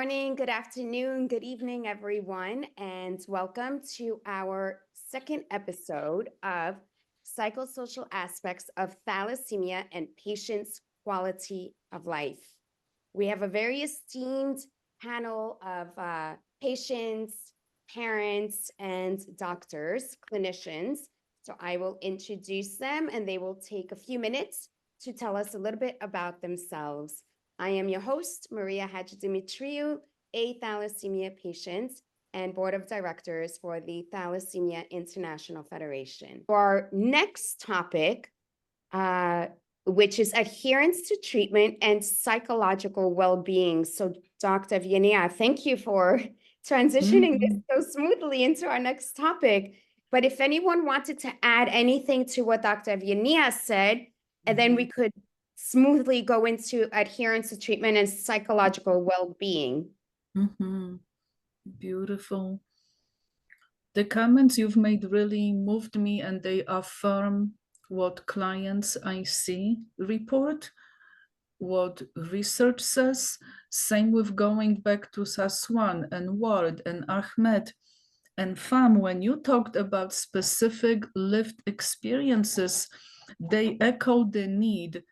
morning, good afternoon, good evening, everyone, and welcome to our second episode of Psychosocial Aspects of Thalassemia and Patients' Quality of Life. We have a very esteemed panel of patients, parents, and doctors, clinicians. So I will introduce them and they will take a few minutes to tell us a little bit about themselves. I am your host, Maria Hadjidimitriou, a thalassemia patient and board of directors for the Thalassemia International Federation. For our next topic, which is adherence to treatment and psychological well-being. So Dr. Viania, thank you for transitioning this so smoothly into our next topic. But if anyone wanted to add anything to what Dr. Viania said, and then we could smoothly go into adherence to treatment and psychological well-being. Beautiful. The comments you've made really moved me, and they affirm what clients I see report, what research says. Same with going back to Saswan and Ward and Ahmed and Pham. When you talked about specific lived experiences, they echo the need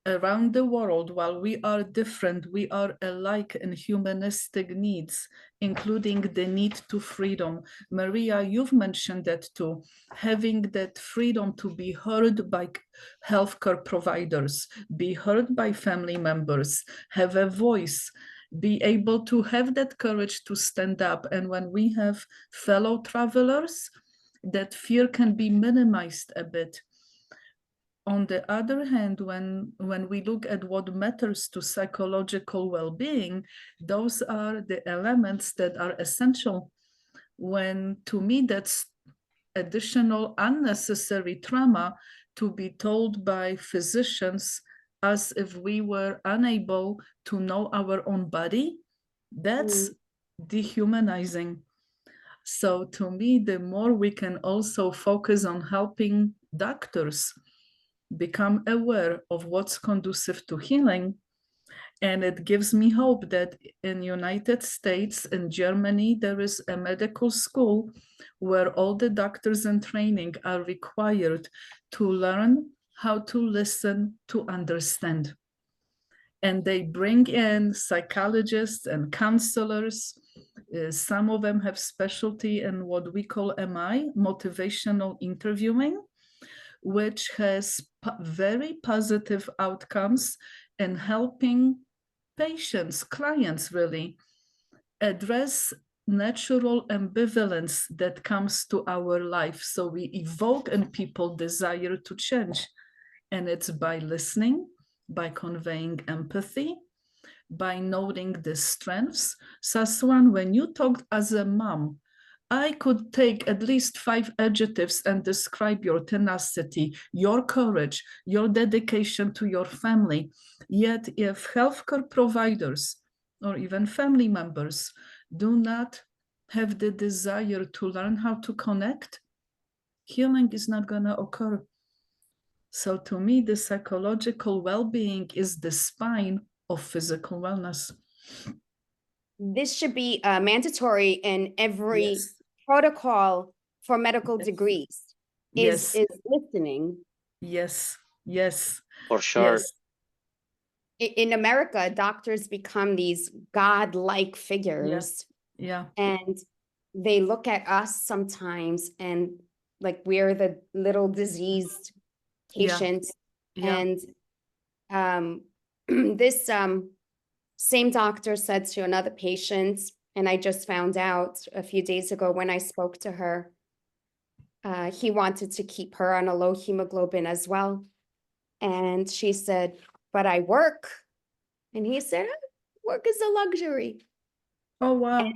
around the world. While we are different, we are alike in humanistic needs, including the need to freedom. Maria, you've mentioned that too, having that freedom to be heard by healthcare providers, be heard by family members, have a voice, be able to have that courage to stand up. And when we have fellow travelers, that fear can be minimized a bit. On the other hand, when we look at what matters to psychological well-being, those are the elements that are essential. When, to me, that's additional unnecessary trauma to be told by physicians as if we were unable to know our own body, that's dehumanizing. So to me, the more we can also focus on helping doctors become aware of what's conducive to healing. And it gives me hope that in United States, in Germany, there is a medical school where all the doctors in training are required to learn how to listen to understand. And they bring in psychologists and counselors. Some of them have specialty in what we call MI, motivational interviewing, which has very positive outcomes in helping patients, clients really, address natural ambivalence that comes to our life. So we evoke in people desire to change. And it's by listening, by conveying empathy, by noting the strengths. Saswan, when you talked as a mom, I could take at least 5 adjectives and describe your tenacity, your courage, your dedication to your family. Yet if healthcare providers or even family members do not have the desire to learn how to connect, healing is not going to occur. So to me, the psychological well-being is the spine of physical wellness. This should be mandatory in every protocol for medical degrees. Is listening. Yes. For sure. Yes. In America, doctors become these godlike figures. Yeah. And they look at us sometimes and like we're the little diseased patients. And this same doctor said to another patient, and I just found out a few days ago when I spoke to her, he wanted to keep her on a low hemoglobin as well. And she said, but I work. And he said, work is a luxury. Oh, wow.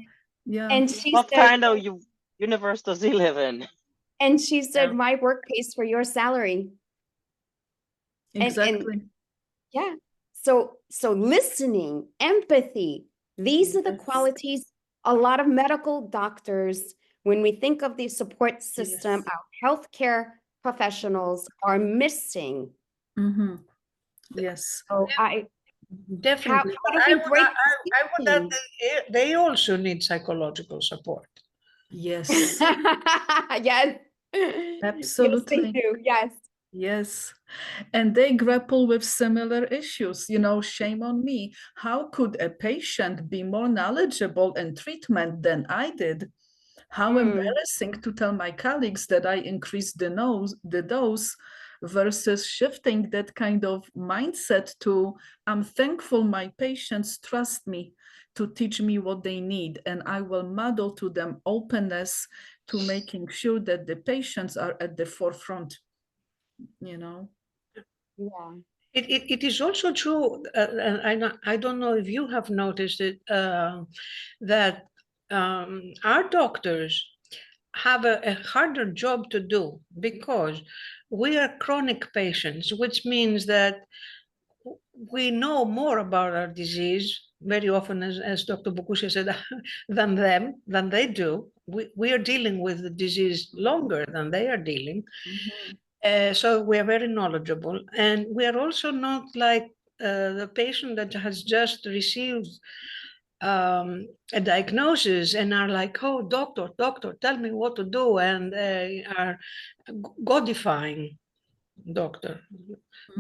And she what said, kind of universe does he live in? And she said, my work pays for your salary. Exactly. And so listening, empathy, these are the qualities a lot of medical doctors, when we think of the support system, our healthcare professionals are missing. Yes. So Definitely. How But do I we would, break I would add the they also need psychological support. Yes, stigma? Yes. Yes, they absolutely. do. Yes. Yes. And they grapple with similar issues. You know, shame on me. How could a patient be more knowledgeable in treatment than I did? How embarrassing to tell my colleagues that I increased the dose versus shifting that kind of mindset to I'm thankful my patients trust me to teach me what they need, and I will model to them openness to making sure that the patients are at the forefront, you know. Yeah. It is also true, and I don't know if you have noticed it, that our doctors have a harder job to do because we are chronic patients, which means that we know more about our disease very often, as Dr. Bokusia said, than they do. We are dealing with the disease longer than they are dealing. So we are very knowledgeable, and we are also not like the patient that has just received a diagnosis and are like, oh, doctor, tell me what to do, and are godifying doctor.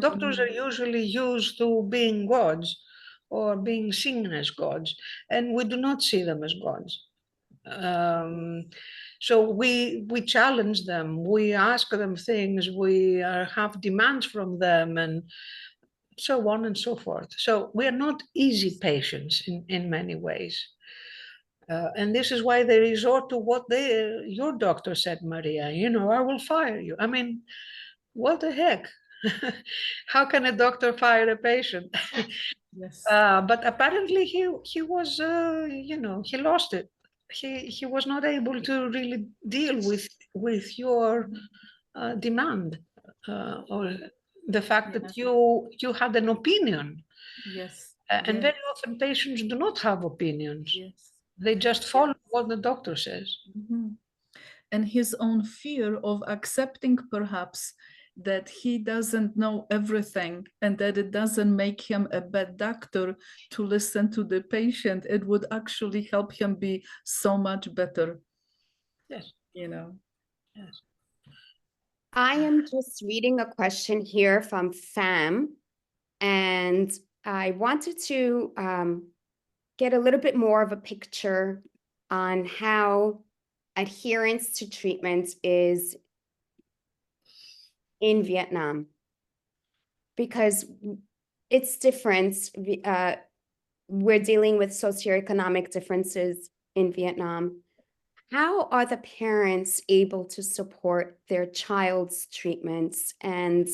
Doctors are usually used to being gods or being seen as gods, and we do not see them as gods. So we challenge them, we ask them things, we have demands from them, and so on and so forth. So we are not easy patients in many ways. And this is why they resort to what your doctor said, Maria, I will fire you. I mean, what the heck? How can a doctor fire a patient? Yes. But apparently he was, he lost it. He was not able to really deal with your demand or the fact that you had an opinion. Yes. And Yes. very often patients do not have opinions. Yes. They just follow what the doctor says. And his own fear of accepting perhaps that he doesn't know everything and that it doesn't make him a bad doctor to listen to the patient. It would actually help him be so much better. Yes. Yes. I am just reading a question here from FAM, and I wanted to get a little bit more of a picture on how adherence to treatment is in Vietnam, because it's different. We're dealing with socioeconomic differences in Vietnam. How are the parents able to support their child's treatments? And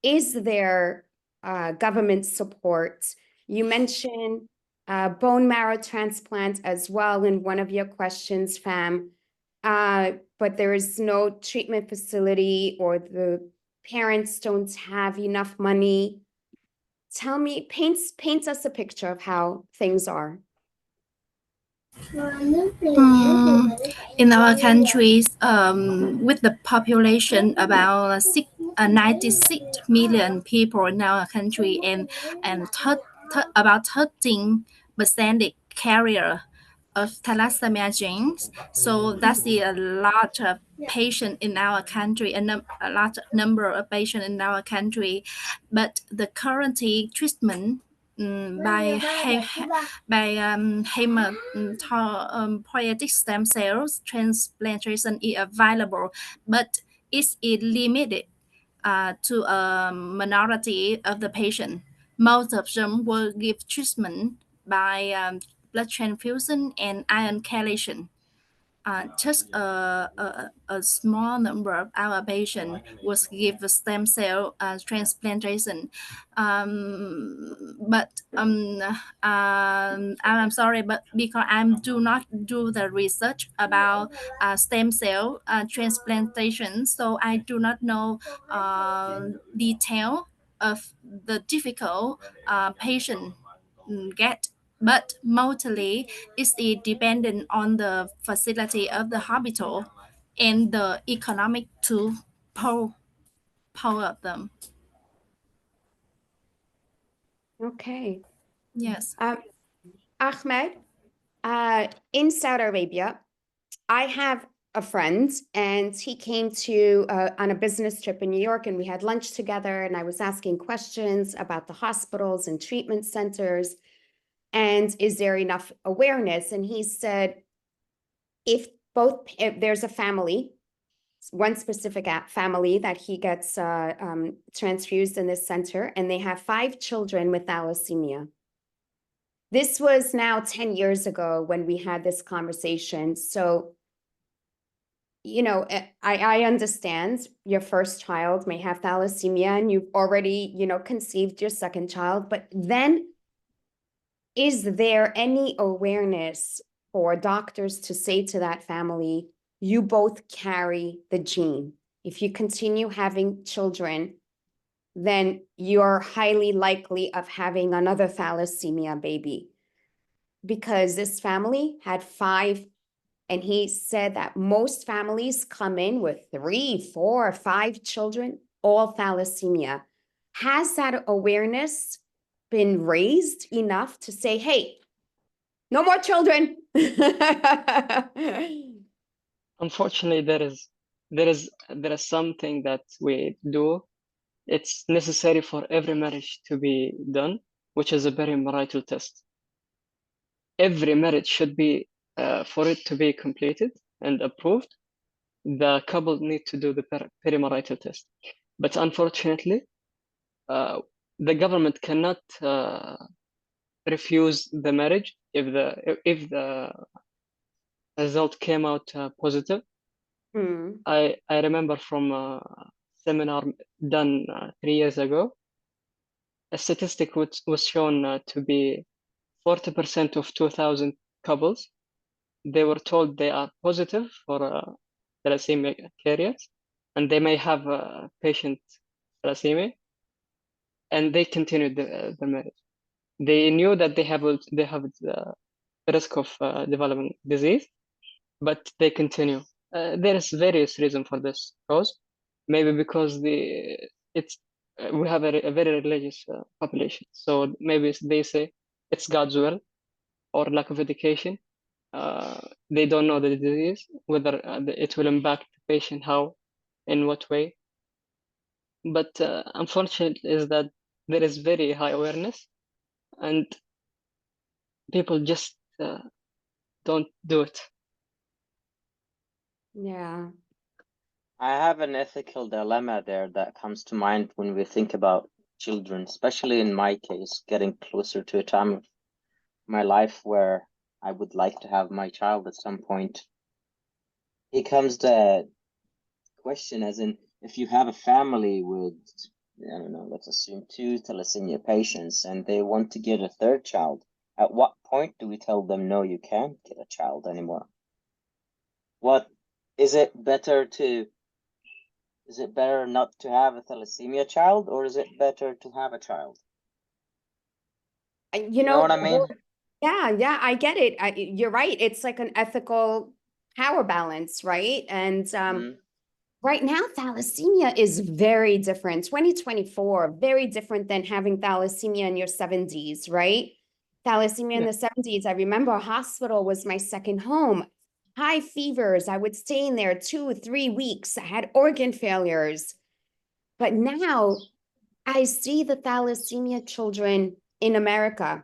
is there government support? You mentioned bone marrow transplant as well in one of your questions, Fam. But there is no treatment facility, or the parents don't have enough money. Tell me, paint us a picture of how things are. In our countries, with the population about 96 million people in our country, and about 13% carrier of thalassemia genes. So that's a large patient in our country, a large number of patients in our country. But the current treatment by hematopoietic stem cells transplantation is available, but it's limited to a minority of the patient. Most of them will give treatment by blood transfusion and ion chelation. Just a small number of our patients was give stem cell transplantation. But I'm sorry, but because I do not do the research about stem cell transplantation, so I do not know detail of the difficult patient get, but mostly it's dependent on the facility of the hospital and the economic to power of them. Okay. Yes. Ahmed, in Saudi Arabia, I have a friend, and he came to on a business trip in New York, and we had lunch together, and I was asking questions about the hospitals and treatment centers, and is there enough awareness? And he said, if there's a family, one specific family that he gets transfused in this center, and they have 5 children with thalassemia. This was now 10 years ago when we had this conversation. So, you know, I understand your first child may have thalassemia and you've already, you know, conceived your second child, but then is there any awareness for doctors to say to that family, you both carry the gene? If you continue having children, then you're highly likely of having another thalassemia baby. Because this family had 5, and he said that most families come in with 3, 4, 5 children, all thalassemia. Has that awareness been raised enough to say, hey, no more children? Unfortunately, there is something that we do. It's necessary for every marriage to be done, which is a perimarital test. Every marriage should be, for it to be completed and approved, the couple need to do the perimarital test. But unfortunately, the government cannot refuse the marriage if the result came out positive. I remember from a seminar done 3 years ago, a statistic was shown to be 40% of 2,000 couples. They were told they are positive for thalassemia carriers, and they may have patient thalassemia, and they continued the marriage. They knew that they have the risk of developing disease, but they continue. There is various reasons for this cause. Maybe because we have a very religious population, so maybe they say it's God's will, or lack of education. They don't know the disease, whether it will impact the patient, how, in what way. But unfortunately, is that there is very high awareness, and people just don't do it. Yeah. I have an ethical dilemma there that comes to mind when we think about children, especially in my case, getting closer to a time of my life where I would like to have my child at some point. It comes to question, as in, if you have a family with, I don't know, let's assume 2 thalassemia patients, and they want to get a 3rd child, at what point do we tell them, no, you can't get a child anymore? What is it better not to have a thalassemia child, or is it better to have a child? You know what I mean? Yeah, I get it. You're right. It's like an ethical power balance, right? And right now, thalassemia is very different. 2024, very different than having thalassemia in your 70s, right? Thalassemia in the 70s, I remember a hospital was my second home. High fevers, I would stay in there 2 or 3 weeks. I had organ failures. But now I see the thalassemia children in America.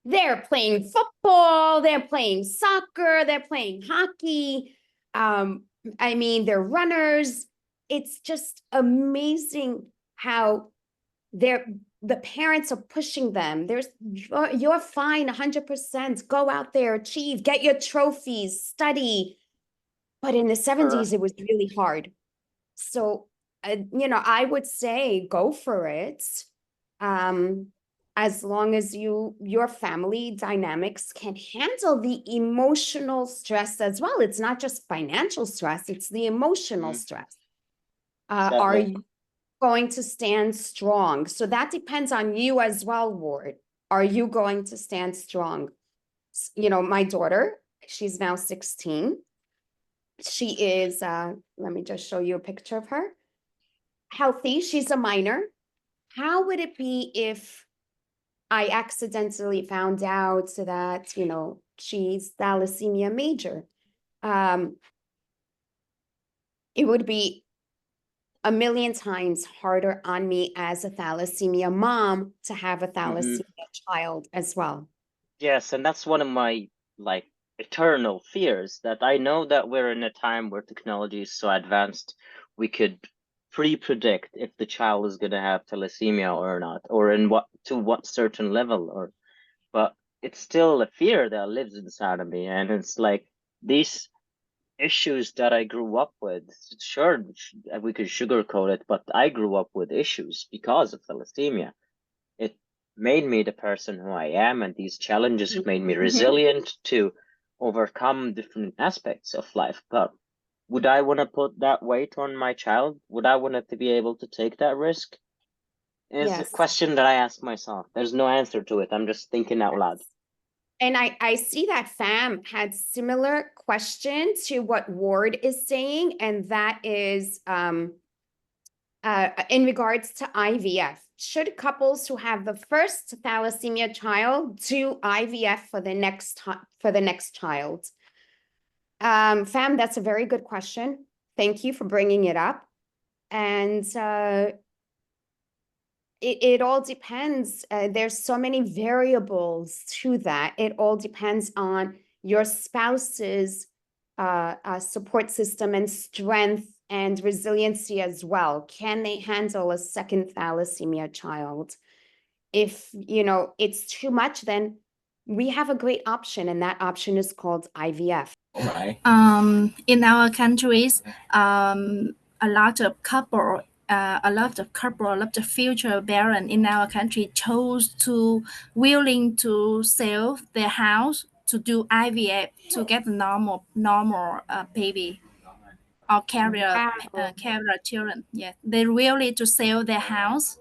They're playing football, they're playing soccer, they're playing hockey. I mean, they're runners. It's just amazing how the parents are pushing them. You're fine 100%. Go out there, achieve, get your trophies, study. But in the 70s, it was really hard. So, you know, I would say go for it. As long as your family dynamics can handle the emotional stress as well. It's not just financial stress, it's the emotional stress. Are you going to stand strong? So that depends on you as well, Ward. Are you going to stand strong? You know, my daughter, she's now 16. She is, let me just show you a picture of her. Healthy, she's a minor. how would it be if I accidentally found out that, you know, she's thalassemia major? It would be a million times harder on me as a thalassemia mom to have a thalassemia child as well. Yes, and that's one of my like eternal fears, that I know that we're in a time where technology is so advanced, we could pre-predict if the child is going to have thalassemia or not, or in what certain level, or but it's still a fear that lives inside of me, and it's like these issues that I grew up with. Sure, we could sugarcoat it, but I grew up with issues because of thalassemia. It made me the person who I am, and these challenges made me resilient to overcome different aspects of life. But would I want to put that weight on my child? Would I want to be able to take that risk? It's a Yes. question that I ask myself. There's no answer to it. I'm just thinking out loud. And I see that FAM had similar question to what Ward is saying, and that is in regards to IVF. Should couples who have the first thalassemia child do IVF for the next child? FAM, that's a very good question. Thank you for bringing it up. And it all depends. There's so many variables to that. It all depends on your spouse's support system and strength and resiliency as well. Can they handle a second thalassemia child? If, you know, it's too much, then we have a great option, and that option is called IVF. In our countries, a lot of future parents in our country chose to willing to sell their house to do IVF to get a normal baby or carrier children. Yeah, they really to sell their house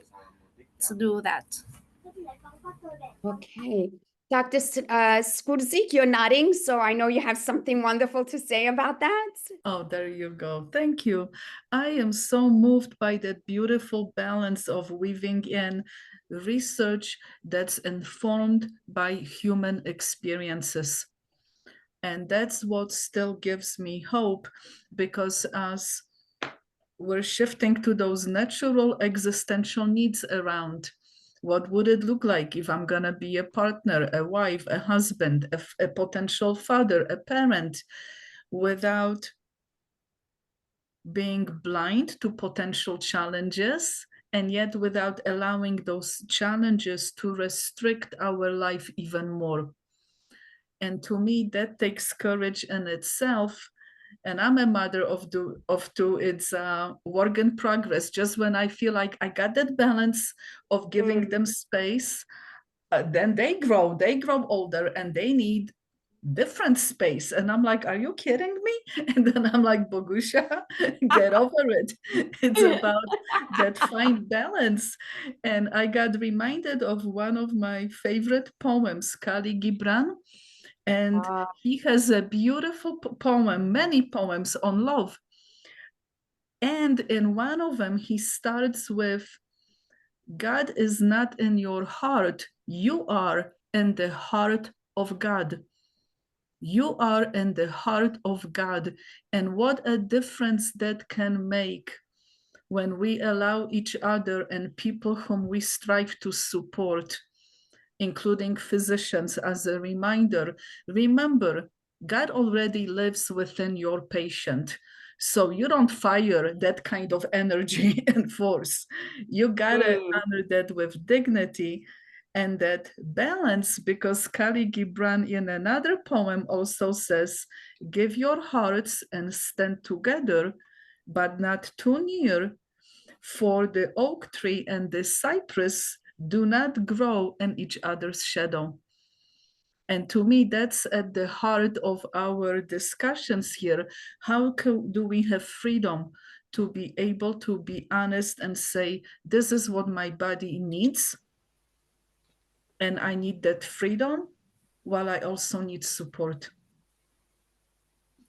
to do that. Okay. Dr. Skurzik, you're nodding, so I know you have something wonderful to say about that. Oh, there you go. Thank you. I am so moved by that beautiful balance of weaving in research that's informed by human experiences. And that's what still gives me hope, because as we're shifting to those natural existential needs around, what would it look like if I'm going to be a partner, a wife, a husband, a potential father, a parent, without being blind to potential challenges, and yet without allowing those challenges to restrict our life even more. And to me, that takes courage in itself. And I'm a mother of two. It's a work in progress. Just when I feel like I got that balance of giving them space, then they grow older, and they need different space. And I'm like, are you kidding me? And then I'm like, Bogusha, get over it. It's about that fine balance. And I got reminded of one of my favorite poems, Kali Gibran. And he has a beautiful poem, many poems on love. And in one of them, he starts with, God is not in your heart. You are in the heart of God. You are in the heart of God. And what a difference that can make when we allow each other and people whom we strive to support, including physicians, as a reminder. Remember, God already lives within your patient. So you don't fire that kind of energy and force. You gotta honor that with dignity and that balance, because Kali Gibran in another poem also says, give your hearts and stand together, but not too near, for the oak tree and the cypress do not grow in each other's shadow. And to me, that's at the heart of our discussions here. How do we have freedom to be able to be honest and say, this is what my body needs, and I need that freedom, while I also need support.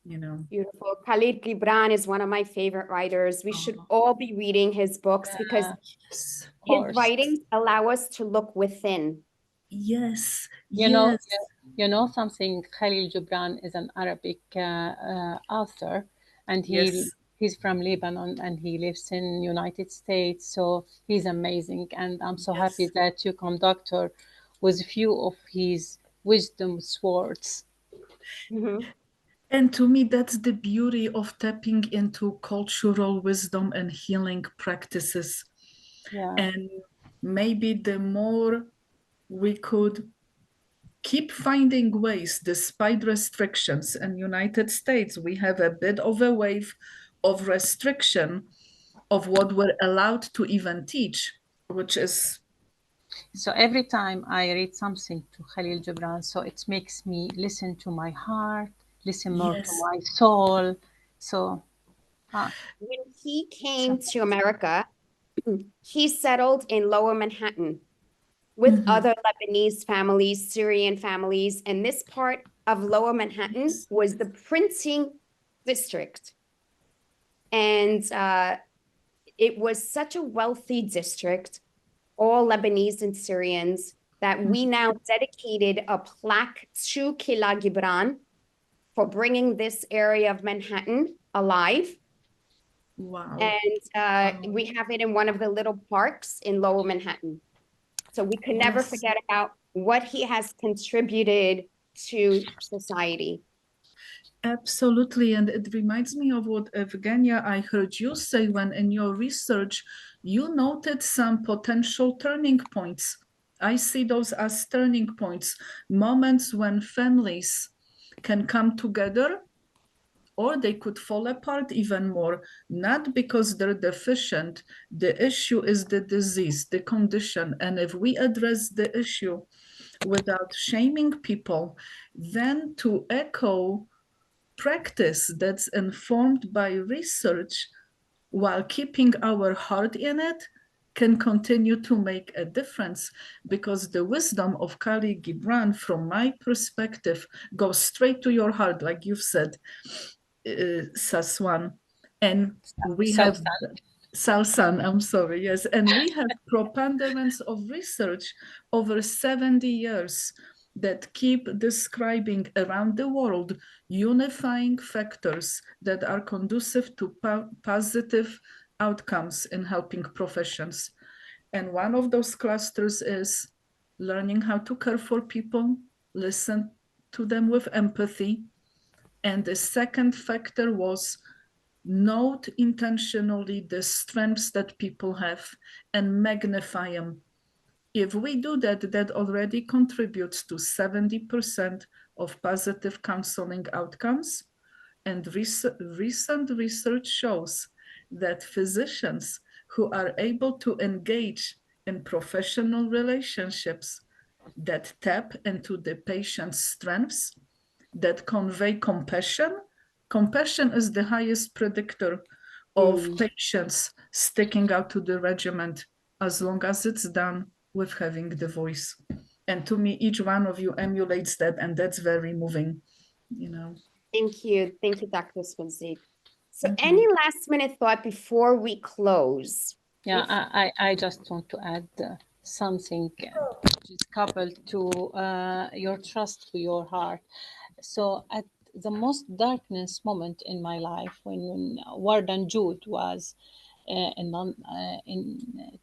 Beautiful. Khalil Gibran is one of my favorite writers. We should all be reading his books because his writings allow us to look within. Yes. You know something, Khalil Gibran is an Arabic author, and he's from Lebanon and he lives in United States, so he's amazing. And I'm so happy that you come, doctor, with a few of his wisdom words. And to me, that's the beauty of tapping into cultural wisdom and healing practices. And maybe the more we could keep finding ways, despite restrictions. In United States, we have a bit of a wave of restriction of what we're allowed to even teach, which is... So every time I read something to Khalil Gibran, so it makes me listen to my heart, listen more to my soul. So when he came to America, he settled in Lower Manhattan with other Lebanese families, Syrian families, and this part of Lower Manhattan was the printing district. And it was such a wealthy district, all Lebanese and Syrians, that we now dedicated a plaque to Khalil Gibran for bringing this area of Manhattan alive. Wow. And we have it in one of the little parks in Lower Manhattan. So we can never forget about what he has contributed to society. Absolutely. And it reminds me of what, Evgenia, I heard you say when in your research, you noted some potential turning points. I see those as turning points, moments when families can come together, or they could fall apart even more, not because they're deficient. The issue is the disease, the condition. And if we address the issue without shaming people, then to echo practice that's informed by research while keeping our heart in it can continue to make a difference, because the wisdom of Khalil Gibran, from my perspective, goes straight to your heart, like you've said, Saswan. And we have Salsan, I'm sorry, yes. And we have preponderance of research over 70 years that keep describing around the world unifying factors that are conducive to positive outcomes in helping professions. And one of those clusters is learning how to care for people, listen to them with empathy. And the second factor was note intentionally the strengths that people have and magnify them. If we do that, that already contributes to 70% of positive counseling outcomes. And recent research shows that physicians who are able to engage in professional relationships that tap into the patient's strengths, that convey compassion. Compassion is the highest predictor of patients sticking out to the regimen, as long as it's done with having the voice. And to me, each one of you emulates that, and that's very moving, Thank you. Thank you, Dr. Swazik. So any last minute thought before we close? Yeah, I just want to add something which is coupled to your trust to your heart. So at the most darkness moment in my life, when Wardan Jude was in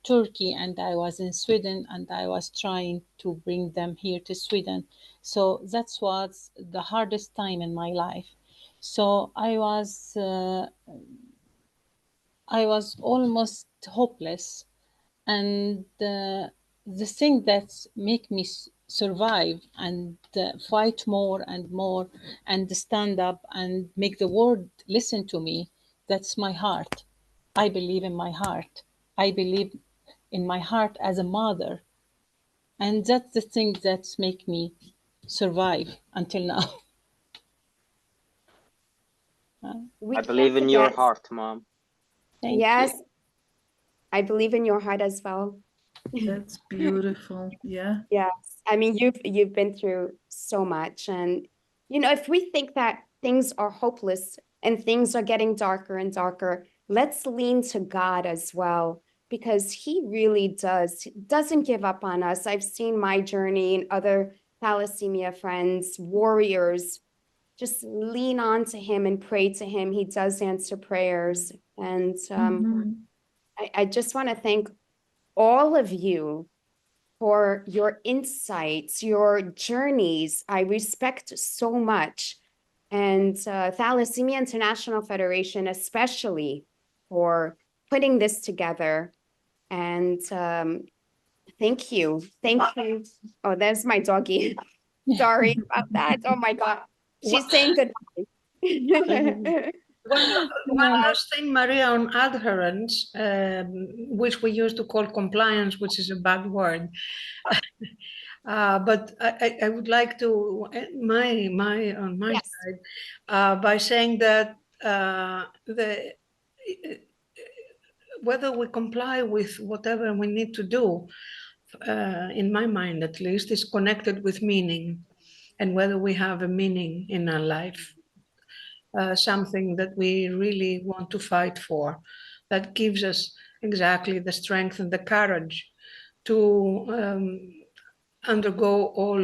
Turkey and I was in Sweden, and I was trying to bring them here to Sweden. So that was the hardest time in my life. So I was almost hopeless, and the thing that make me survive and fight more and more and stand up and make the world listen to me, that's my heart. I believe in my heart. I believe in my heart as a mother, and that's the thing that make me survive until now. I believe in your heart, Mom. Thank yes, you. I believe in your heart as well. That's beautiful. Yeah. Yes. I mean, you've been through so much. And, if we think things are hopeless and things are getting darker and darker, let's lean to God as well, because he really doesn't give up on us. I've seen my journey and other thalassemia friends, warriors, just lean on to him and pray to him. He does answer prayers. And I just want to thank all of you for your insights, your journeys. I respect so much. And Thalassemia International Federation, especially, for putting this together. And thank you. Thank you. Oh, there's my doggie. Sorry about that. Oh my God. She's saying goodbye. One last thing, Maria, on adherence, which we used to call compliance, which is a bad word. But I would like to on my Yes. side by saying that whether we comply with whatever we need to do, in my mind at least, is connected with meaning, and whether we have a meaning in our life, something that we really want to fight for, that gives us exactly the strength and the courage to undergo all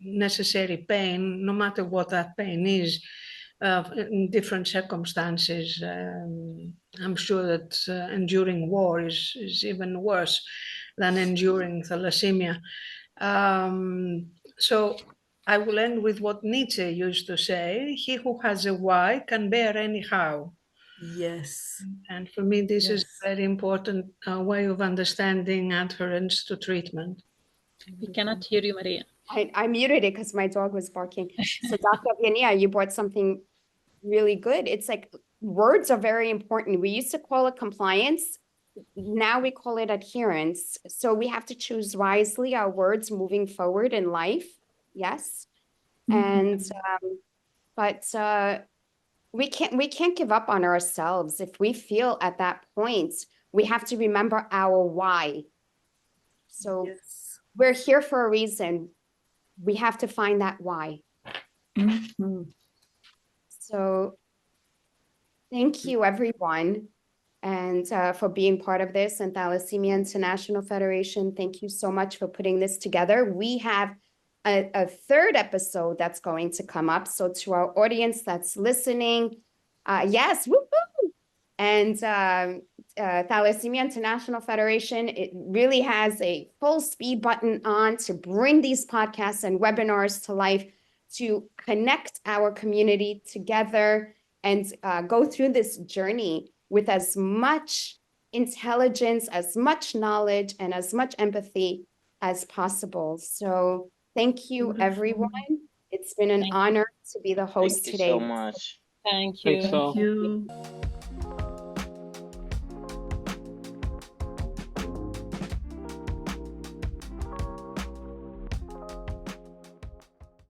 necessary pain, no matter what that pain is, in different circumstances. I'm sure that enduring war is even worse than enduring thalassemia. So I will end with what Nietzsche used to say: he who has a why can bear any how. Yes. And for me, this is Yes. a very important way of understanding adherence to treatment. We cannot hear you, Maria. I muted it because my dog was barking. So Dr. Viania, you brought something really good. It's like words are very important. We used to call it compliance. Now we call it adherence. So we have to choose wisely our words moving forward in life. Yes. And, but we can't give up on ourselves. If we feel at that point, we have to remember our why. So Yes. we're here for a reason. We have to find that why. So thank you, everyone, and for being part of this. And Thalassemia International Federation, thank you so much for putting this together. We have a third episode that's going to come up. So to our audience that's listening, yes, woo-hoo! And Thalassemia International Federation, it really has a full speed button on to bring these podcasts and webinars to life, to connect our community together and go through this journey with as much intelligence, as much knowledge, and as much empathy as possible. So thank you, everyone. It's been an honor to be the host Thank you today. so much. Thank you. Thanks all. Thank you.